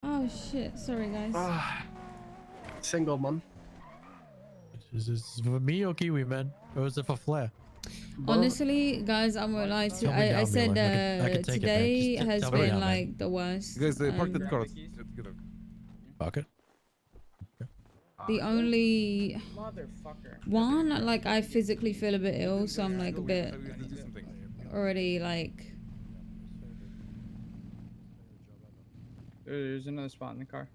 Oh shit, sorry guys. Single man. Is this for me or Kiwi, man? Or is it for Flair? Honestly, guys, I'm gonna lie to you. Tell me I now, said Mila. I can take today it, man. has Tell me been now, like man. the worst. You guys, park the car together. Fuck it. The only Motherfucker. one, like I physically feel a bit ill, so I'm like a bit We have to do something. already like. There's another spot in the car.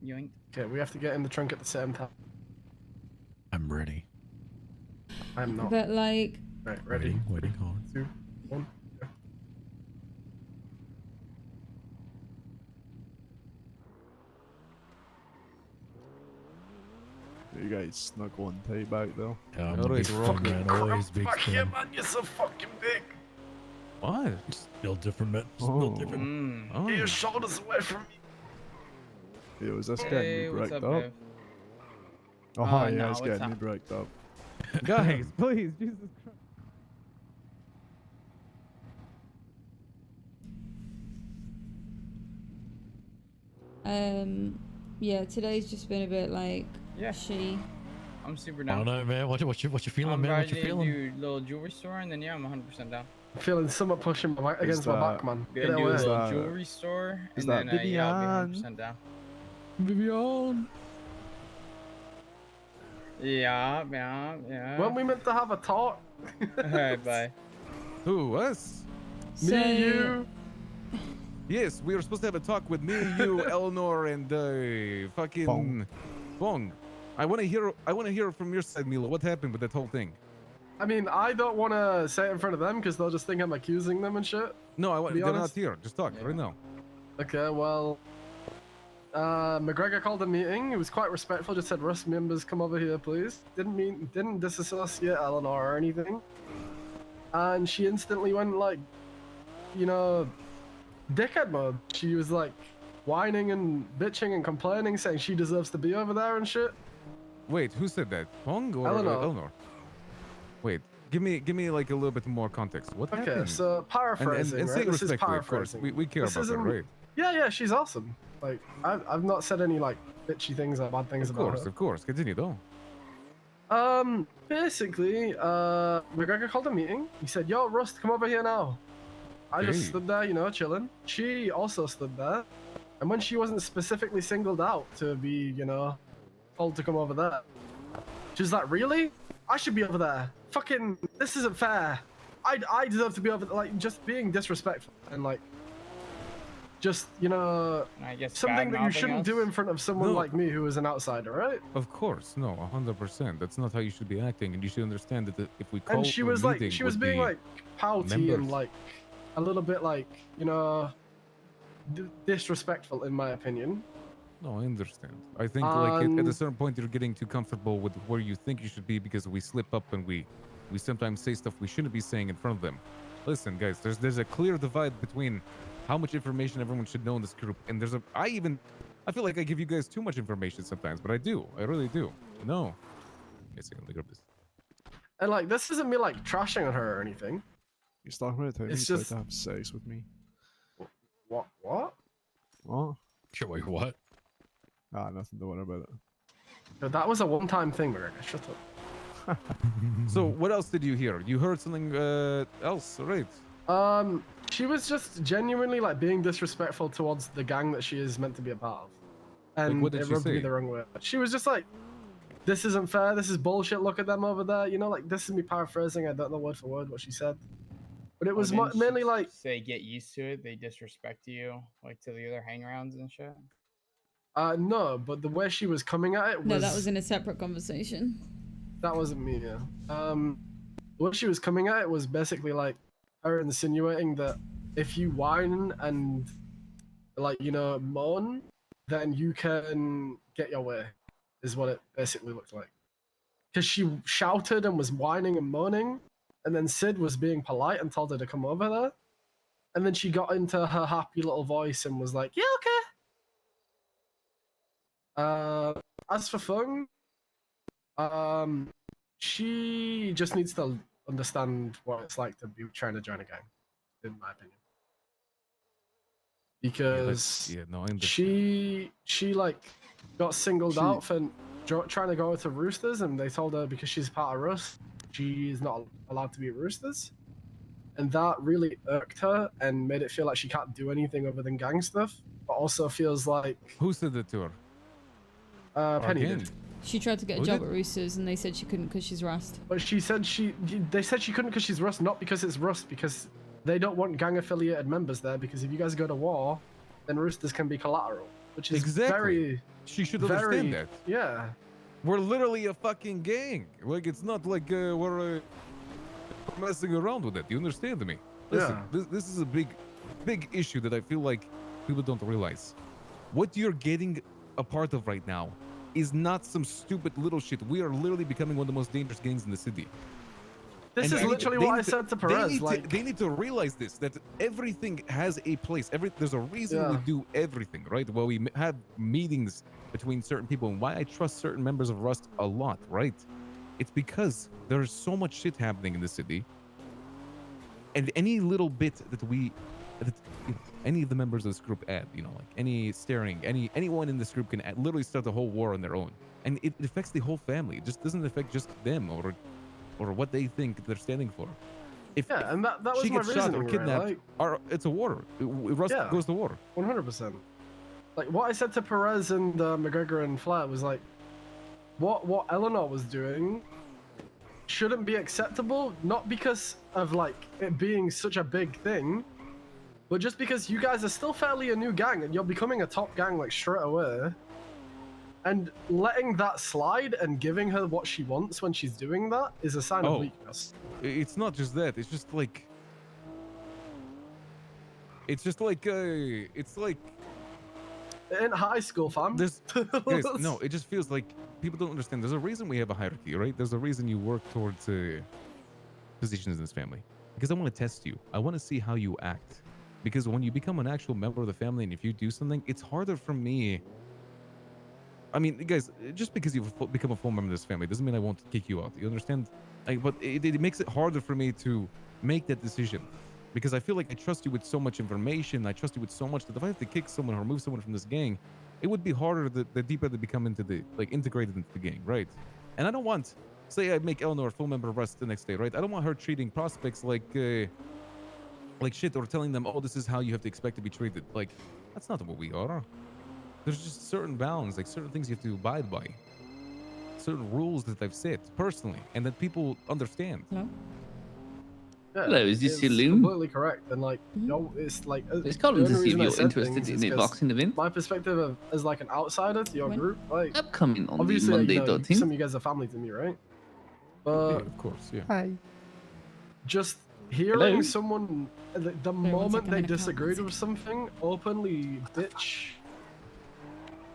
Yoink. Okay, we have to get in the trunk at the same time. I'm ready. I'm not. But like. Right, ready. Waiting hard. 2, 1. Go. You guys snuck one tight back though. Yeah, I'm Always big wrong, fan, man. Always big Fuck yeah, fan. man, you're so fucking big. What? Still different, man. Still different. Oh. Get your shoulders away from me. Yo, is this Hey, getting me what's bricked up, up? Bev? Oh, No, yeah, it's what's getting me up? bricked up. Guys, please, Jesus Christ. Yeah, today's just been a bit like. Yeah. She. I'm super I down. don't know, man. What you feeling, I'm man? What ready you to feeling? do a little jewelry store, and then yeah, I'm 100% down. I'm feeling someone pushing my back against my back, man. Gonna Get do a away. little that- jewelry store, is and that then yeah, I'll be Vivian? 100% down. Vivian. Yeah. Weren't we meant to have a talk? Alright, bye. Who, us? Me, So- you. Yes, we were supposed to have a talk with me, you, Eleanor, and fucking Bong. Bong. I want to hear from your side, Milo. What happened with that whole thing? I mean, I don't want to say it in front of them because they'll just think I'm accusing them and shit. No, be they're not honest? here. Just talk right now. Okay, well, McGregor called a meeting. He was quite respectful. Just said, "R.U.S.T members, come over here, please." Didn't disassociate Eleanor or anything. And she instantly went like, you know, dickhead mode. She was like whining and bitching and complaining, saying she deserves to be over there and shit. Wait, who said that? Bong or Eleanor. Eleanor? Wait, give me like a little bit more context. What Okay, happened? so paraphrasing, and right? saying This is respectfully, of course. paraphrasing. We care This about that, isn't- right? Yeah, she's awesome. Like, I've not said any like bitchy things or bad things about her. Of course. Continue though. Basically, McGregor called a meeting. He said, "Yo, R.U.S.T, come over here now." I just Okay. stood there, you know, chilling. She also stood there. And when she wasn't specifically singled out to be, you know, told to come over there, she was like, "Really? I should be over there. Fucking, this isn't fair. I deserve to be over there." Like, just being disrespectful and like, just, you know, I guess something that you bad-mouthing shouldn't us? do in front of someone No. like me who is an outsider, right? Of course, no, 100%. That's not how you should be acting, and you should understand that if we call And she for a was like, meeting she was with being the like pouty members. and like a little bit like, you know, disrespectful in my opinion. No, I understand. I think like at a Um, certain point you're getting too comfortable with where you think you should be because we slip up and we sometimes say stuff we shouldn't be saying in front of them. Listen, guys, there's a clear divide between how much information everyone should know in this group, and I feel like I give you guys too much information sometimes, but I really do. No. Wait a second, let me grab this. And like, this isn't me like trashing on her or anything. He's talking about the time It's he tried just- to have sex with me. What? What? What? Sure, wait, what? Ah, nothing to worry about it. No, that was a one-time thing, McGregor. Shut up. So what else did you hear? You heard something else, right? She was just genuinely like being disrespectful towards the gang that she is meant to be a part of. And what did it she rubbed me say? the wrong way. She was just like, "This isn't fair. This is bullshit. Look at them over there." You know, like, this is me paraphrasing. I don't know word for word what she said. But it was Didn't she mainly like, say get used to it. They disrespect you like to the other hangarounds and shit. no, but the way she was coming at it was... No, that was in a separate conversation. That wasn't me, yeah. What she was coming at it was basically like her insinuating that if you whine and like, you know, moan, then you can get your way, is what it basically looked like. Because she shouted and was whining and moaning, and then Cyd was being polite and told her to come over there. And then she got into her happy little voice and was like, "Yeah, okay." As for Fung, she just needs to understand what it's like to be trying to join a gang, in my opinion. because yeah, no, I understand. she like got singled She- out for trying to go to Roosters, and they told her because she's part of R.U.S.T, she is not allowed to be at Roosters, and that really irked her and made it feel like she can't do anything other than gang stuff. But also feels like Who said that to her? Penny Again? did. She tried to get a Was job it? at Roosters and they said she couldn't because she's R.U.S.T. But she said they said she couldn't because she's R.U.S.T, not because it's R.U.S T, because they don't want gang affiliated members there, because if you guys go to war, then Roosters can be collateral, which is Exactly. She should very understand that. yeah. We're literally a fucking gang. Like, it's not like we're messing around with it. You understand me? Listen, Yeah. this is a big issue that I feel like people don't realize. What you're getting a part of right now is not some stupid little shit. We are literally becoming one of the most dangerous gangs in the city. This And is they need literally they what I need said to they Perez. need Like, they need to realize this, that everything has a place. There's a reason we Yeah. do everything, right? Well, we have meetings between certain people, and why I trust certain members of R.U.S.T a lot, right? It's because there's so much shit happening in the city, and any little bit that any of the members of this group add, like any staring, anyone in this group can literally start a whole war on their own, and it affects the whole family. It just doesn't affect just them or what they think they're standing for. If yeah, and that was she my gets shot reasoning, or kidnapped, right? it's a war. R.U.S.T Yeah. goes to war. 100%. Like what I said to Perez and McGregor and Flair was like, what Eleanor was doing shouldn't be acceptable, not because of like it being such a big thing, but just because you guys are still fairly a new gang and you're becoming a top gang like straight away. And letting that slide and giving her what she wants when she's doing that is a sign Oh. of weakness. It's not just that. It's just like In high school, fam. this. Guys, no, it just feels like people don't understand. There's a reason we have a hierarchy, right? There's a reason you work towards positions in this family. Because I want to test you. I want to see how you act. Because when you become an actual member of the family, and if you do something, it's harder for me. I mean, guys, just because you've become a full member of this family doesn't mean I won't kick you out. You understand? But it makes it harder for me to make that decision, because I feel like I trust you with so much information. I trust you with so much that if I have to kick someone or remove someone from this gang, it would be harder the deeper they become into integrated into the gang, right? And I don't want, say I make Eleanor a full member of R.U.S.T the next day, right? I don't want her treating prospects like shit, or telling them, oh, this is how you have to expect to be treated. Like, that's not what we are. There's just certain bounds, like certain things you have to abide by. Certain rules that I've set personally, and that people understand. Hello? Yeah, Hello, is this your it's Lune? completely correct, and like, it's like. It's the calling only to see if reason I you're said interested things is in a 'cause boxing event. My perspective as like an outsider to your When? group, like Upcoming on the obviously, Monday, you know, 13th. some of you guys are family to me, right? Yeah, But of course, yeah. Hi. just hearing Hello? someone the one moment second, they I'm gonna count, disagreed one with something openly bitch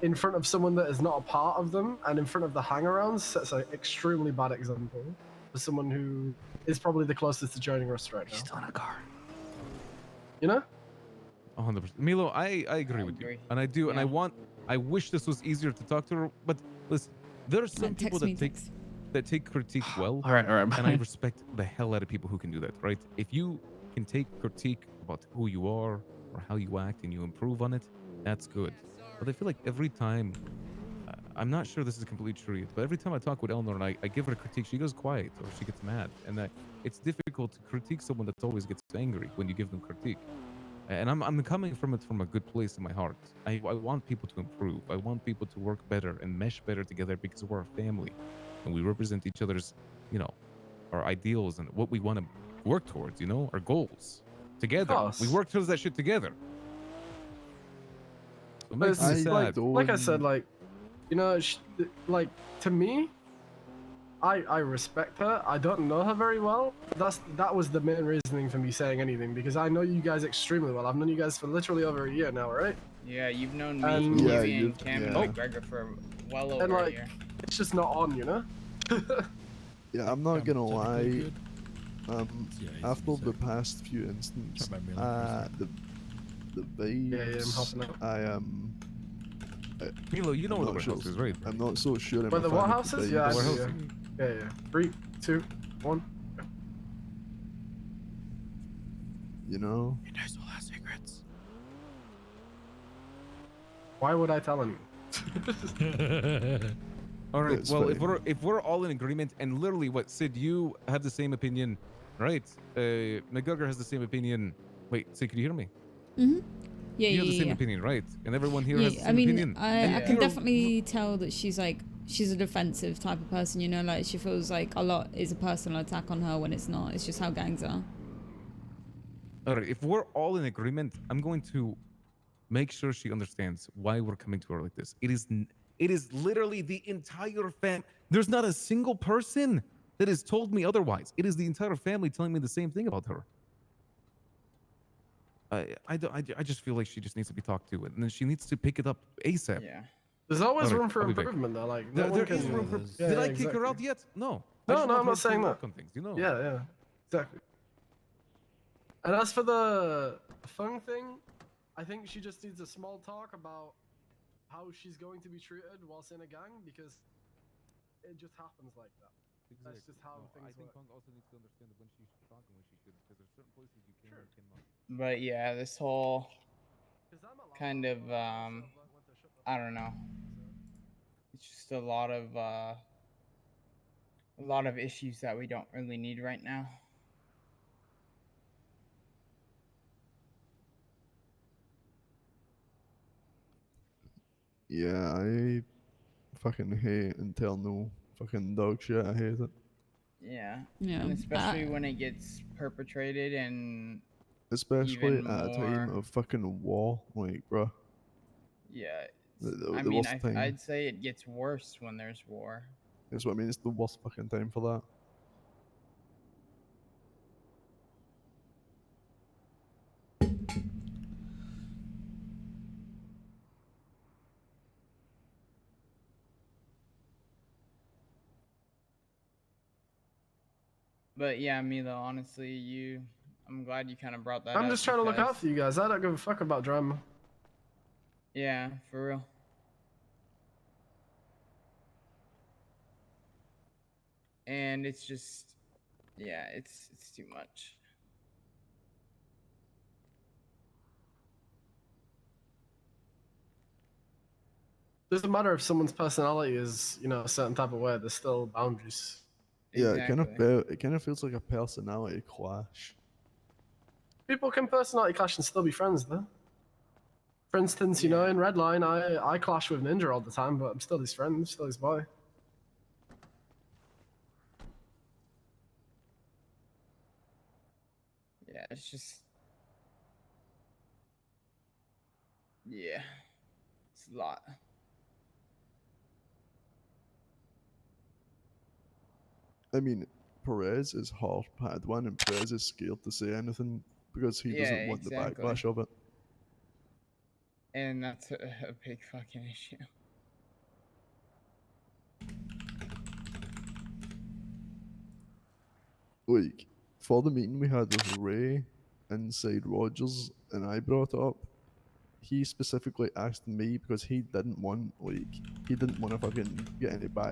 in front of someone that is not a part of them and in front of the hangarounds sets an extremely bad example for someone who is probably the closest to joining us right now. She's on a car. You know? 100%. Milo, I agree with you, agree. and I do, and Yeah. I wish this was easier to talk to her. But listen, there are some people that take critique well, All right, and I bye. respect the hell out of people who can do that, right? If you can take critique about who you are or how you act and you improve on it, that's good. But I feel like every time, I'm not sure this is completely true, but every time I talk with Eleanor and I give her a critique, she goes quiet or she gets mad. And it's difficult to critique someone that always gets angry when you give them critique. And I'm coming from it from a good place in my heart. I want people to improve. I want people to work better and mesh better together, because we're a family and we represent each other's, our ideals and what we want to work towards, our goals together. We course. work towards that shit together. So it But makes me it's sad. like I said, like, you know, like to me, I respect her. I don't know her very well. That was the main reasoning for me saying anything, because I know you guys extremely well. I've known you guys for literally over a year now, right? Yeah, you've known And- me, Yeah, Kiwi, and you've- Cam, yeah. and McGregor for well over And a like, year. it's just not on, you know? Yeah, I'm not gonna lie. Yeah, After the past few instances, Try my meal the vibes. Yeah, I'm helping out. Milo, you know I'm where not the sure. house is, right? I'm not so sure. Where the what house is? Yeah, I Where see, house yeah. Yeah. 3, 2, 1. You know. He knows all our secrets. Why would I tell him? All right. It's Well, fine. if we're all in agreement, and literally, what Sid, you have the same opinion, right? McGregor has the same opinion. Wait, Sid, can you hear me? Mhm. Yeah, You have the yeah, same yeah. opinion, right? And everyone here has the Yeah, I same mean, opinion. I Yeah. can you're- definitely tell that she's a defensive type of person, you know, like she feels like a lot is a personal attack on her when it's not. It's just how gangs are. All right. If we're all in agreement, I'm going to make sure she understands why we're coming to her like this. It is literally the entire fam. There's not a single person that has told me otherwise. It is the entire family telling me the same thing about her. I just feel like she just needs to be talked to, and then she needs to pick it up ASAP. Yeah. There's always Alright, room for I'll be back. improvement, though. Like, no There, one there can. is room for. Yeah, Did I yeah, kick her out exactly. yet? No. No, I just no, want I'm her not to saying work that. on things, you know. Yeah, exactly. And as for the fun thing, I think she just needs a small talk about how she's going to be treated whilst in a gang, because it just happens like that. That's just how things I think work. Punk also needs to understand when she should talk and when she shouldn't, because there's certain places you can and cannot. But yeah, this whole 'Cause I'm allowed kind to, of but I also have learned when to shut the I fuck don't know. up, so. It's just a lot of issues that we don't really need right now. Yeah, I fucking hate internal fucking dog shit. I hate it. Yeah. Yeah. And especially when it gets perpetrated and Especially even at a time more. of fucking war. Like, bruh. Yeah. The I mean, worst time. I'd say it gets worse when there's war. That's what I mean. It's the worst fucking time for that. But yeah, Milo, honestly, I'm glad you kind of brought that up. I'm just trying to look out because- for you guys. I don't give a fuck about drama. Yeah, for real. And it's just, yeah, it's too much. Doesn't matter if someone's personality is, you know, a certain type of way. There's still boundaries. Yeah, Exactly. it kind of feels like a personality clash. People can personality clash and still be friends, though. For instance, you know, Yeah. in Redline, I clash with Ninja all the time, but I'm still his friend, still his boy. Yeah, it's just, yeah, it's a lot. I mean, Perez is half Padawan and Perez is scared to say anything because he Yeah, doesn't want exactly. the backlash of it. And that's a big fucking issue. Like, for the meeting we had with Ray inside Rogers and I brought it up, he specifically asked me because he didn't want to fucking get any back